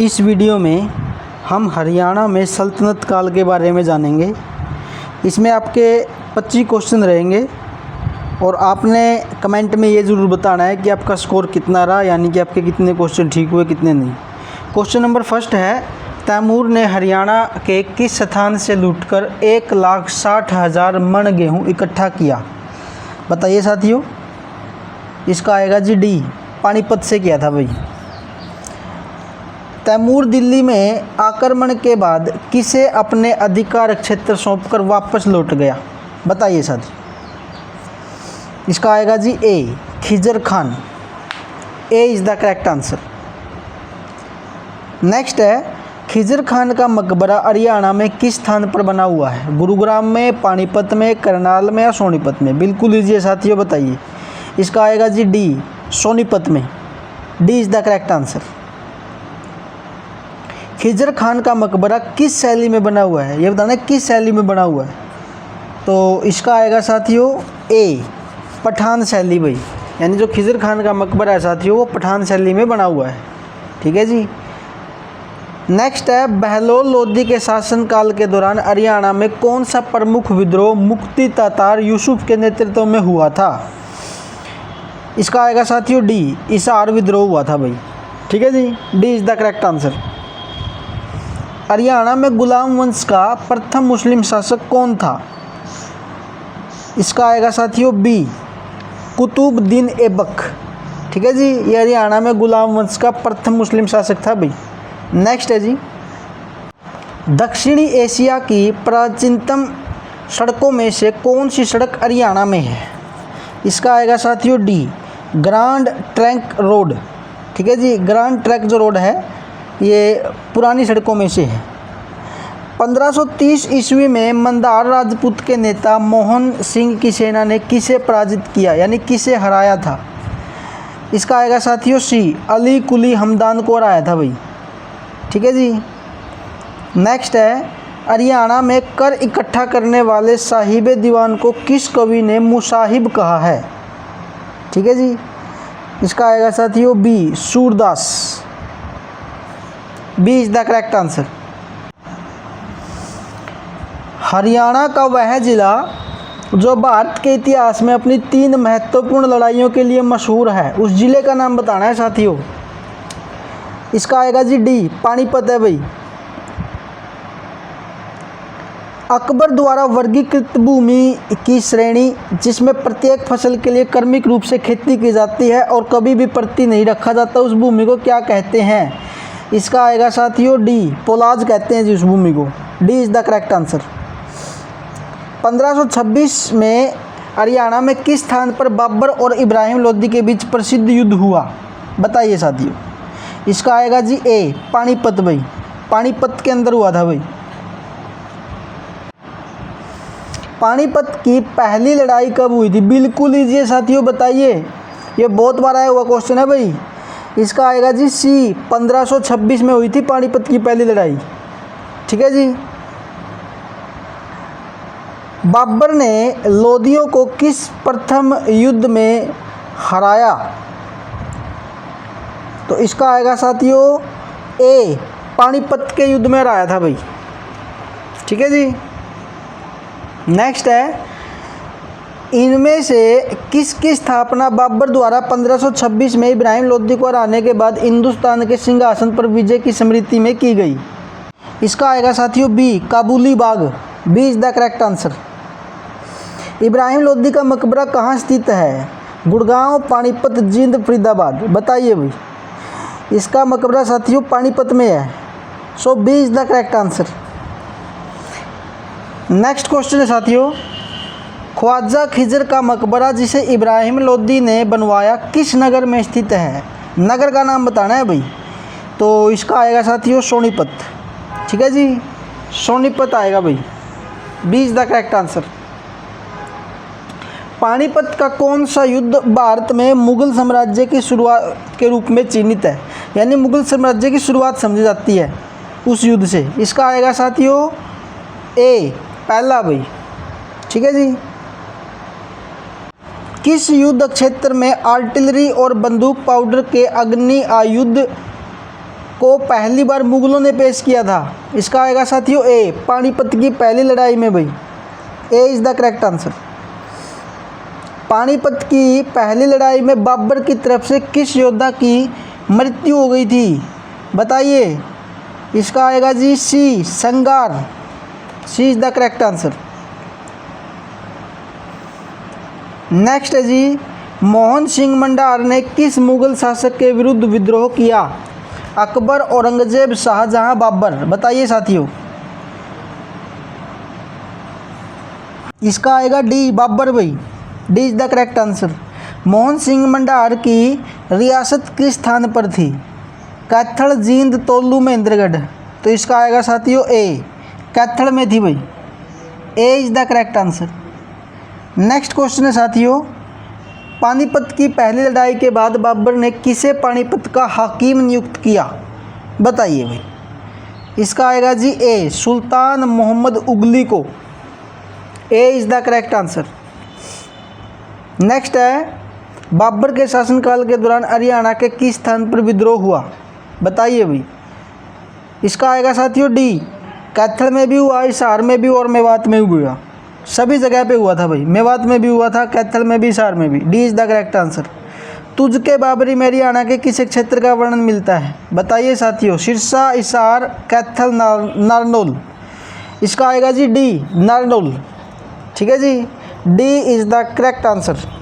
इस वीडियो में हम हरियाणा में सल्तनत काल के बारे में जानेंगे। इसमें आपके 25 क्वेश्चन रहेंगे और आपने कमेंट में ये ज़रूर बताना है कि आपका स्कोर कितना रहा, यानी कि आपके कितने क्वेश्चन ठीक हुए कितने नहीं। क्वेश्चन नंबर फर्स्ट है, तैमूर ने हरियाणा के किस स्थान से लूटकर 1,60,000 मन गेहूँ इकट्ठा किया? बताइए साथियों। इसका आएगा जी डी, पानीपत से किया था भाई। तैमूर दिल्ली में आक्रमण के बाद किसे अपने अधिकार क्षेत्र सौंपकर वापस लौट गया? बताइए साथियों। इसका आएगा ji A, Khizar Khan. A is the correct answer. Next है, खिजर खान का मकबरा हरियाणा में किस स्थान पर बना हुआ है? गुरुग्राम में, पानीपत में, करनाल में या सोनीपत में? बिल्कुल ईजी है साथियों, बताइए। इसका आएगा जी डी, सोनीपत में। D is the correct answer. Khizr Khan का मकबरा किस शैली में बना हुआ है? ये बताना किस शैली में बना हुआ है। तो इसका आएगा साथियों ए, पठान शैली भाई। यानी जो खिजर खान का मकबरा है साथियों वो पठान शैली में बना हुआ है। ठीक है जी। नेक्स्ट है, बहलोल लोधी के शासनकाल के दौरान हरियाणा में कौन सा प्रमुख विद्रोह मुक्ति तातार यूसुफ के नेतृत्व में हुआ था? इसका आएगा साथियों डी, इसार विद्रोह हुआ था भाई। ठीक है ji, D is the correct answer. Haryana में गुलाम वंश का प्रथम मुस्लिम शासक कौन था? इसका आएगा साथियों बी, कुतुबुद्दीन ऐबक। ठीक है जी, ये हरियाणा में गुलाम वंश का प्रथम मुस्लिम शासक था भाई। नेक्स्ट है जी, दक्षिणी एशिया की प्राचीनतम सड़कों में से कौन सी सड़क हरियाणा में है? इसका आएगा साथियों डी, ग्रांड ट्रंक रोड। ठीक है जी, ग्रांड ट्रंक जो रोड है ये पुरानी सड़कों में से है। 1530 ईस्वी में मंदार राजपूत के नेता मोहन सिंह की सेना ने किसे पराजित किया, यानी किसे हराया था? इसका आएगा साथियों सी, अली कुली हमदान को हराया था भाई। ठीक है जी। नेक्स्ट है, हरियाणा में कर इकट्ठा करने वाले साहिब दीवान को किस कवि ने मुसाहिब कहा है? ठीक है जी। इसका आएगा साथियों B, Surdas. B is the correct answer. Haryana का वह जिला जो भारत के इतिहास में अपनी 3 महत्वपूर्ण लड़ाइयों के लिए मशहूर है, उस जिले का नाम बताना है साथियों। इसका आएगा जी डी, पानीपत है भाई। अकबर द्वारा वर्गीकृत भूमि की श्रेणी जिसमें प्रत्येक फसल के लिए क्रमिक रूप से खेती की जाती है और कभी भी प्रति नहीं रखा जाता, उस भूमि को क्या कहते हैं? इसका आएगा साथियों डी, पोलाज कहते हैं जी उस भूमि को। D is the correct answer. 1526 में हरियाणा में किस स्थान पर बाबर और इब्राहिम लोदी के बीच प्रसिद्ध युद्ध हुआ? बताइए साथियों। इसका आएगा जी ए, पानीपत भाई। पानीपत के अंदर हुआ था भाई। पानीपत की पहली लड़ाई कब हुई थी? बिल्कुल ईजी है साथियों, बताइए। ये बहुत बार आया हुआ क्वेश्चन है भाई। इसका आएगा जी सी, 1526 में हुई थी पानीपत की पहली लड़ाई। ठीक है जी। बाबर ने लोदियों को किस प्रथम युद्ध में हराया? तो इसका आएगा साथियों ए, पानीपत के युद्ध में हराया था भाई। ठीक है जी। नेक्स्ट है, इनमें से किसकी स्थापना बाबर द्वारा 1526 में इब्राहिम लोदी को हराने के बाद हिंदुस्तान के सिंहासन पर विजय की स्मृति में की गई? इसका आएगा साथियों B, Kabuli Bagh. B is the correct answer. Ibrahim Lodi का मकबरा कहाँ स्थित है? गुड़गांव, पानीपत, जींद, फरीदाबाद? बताइए भाई। इसका मकबरा साथियों पानीपत में है। So B is the correct answer. Next question है साथियों, ख्वाजा खिजर का मकबरा जिसे इब्राहिम लोदी ने बनवाया किस नगर में स्थित है? नगर का नाम बताना है भाई। तो इसका आएगा साथियों सोनीपत। ठीक है जी, सोनीपत आएगा भाई। B is the correct answer. Panipat का कौन सा युद्ध भारत में मुगल साम्राज्य की शुरुआत के रूप में चिन्हित है, यानी मुगल साम्राज्य की शुरुआत समझी जाती है उस युद्ध से? इसका आएगा साथियों ए, पहला भाई। ठीक है जी। किस युद्ध क्षेत्र में आर्टिलरी और बंदूक पाउडर के अग्नि आयुध को पहली बार मुगलों ने पेश किया था? इसका आएगा साथियों ए, पानीपत की पहली लड़ाई में भाई। ए is the correct answer. Panipat की पहली लड़ाई में बाबर की तरफ से किस योद्धा की मृत्यु हो गई थी? बताइए। इसका आएगा जी सी, संगार। C is the correct answer. Next है जी, मोहन सिंह मंडार ने किस मुगल शासक के विरुद्ध विद्रोह किया? अकबर, औरंगजेब, शाहजहां, बाबर। बताइए साथियों। इसका आएगा डी, बाबर भाई। D is the correct answer. Mohan Singh Mandar की रियासत किस स्थान पर थी? कैथल, जींद, तोलू, महेंद्रगढ़। तो इसका आएगा साथियों ए, कैथल में थी भाई। ए is the correct answer. Next question है साथियों, पानीपत की पहली लड़ाई के बाद बाबर ने किसे पानीपत का हाकिम नियुक्त किया? बताइए भाई। इसका आएगा जी ए, सुल्तान मोहम्मद उगली को। ए is the correct answer. Next है, बाबर के शासनकाल के दौरान हरियाणा के किस स्थान पर विद्रोह हुआ? बताइए भाई। इसका आएगा साथियों डी, कैथल में भी हुआ, हिसार में भी और मेवात में भी हुआ। सभी जगह पे हुआ था भाई। मेवात में भी हुआ था, कैथल में भी, हिसार में भी। D is the correct answer. तुझके बाबरी में हरियाणा के किस क्षेत्र का वर्णन मिलता है? बताइए साथियों। सिरसा, हिसार, कैथल, नारनौल। इसका आएगा जी डी, नारनौल। ठीक है ji, D is the correct answer.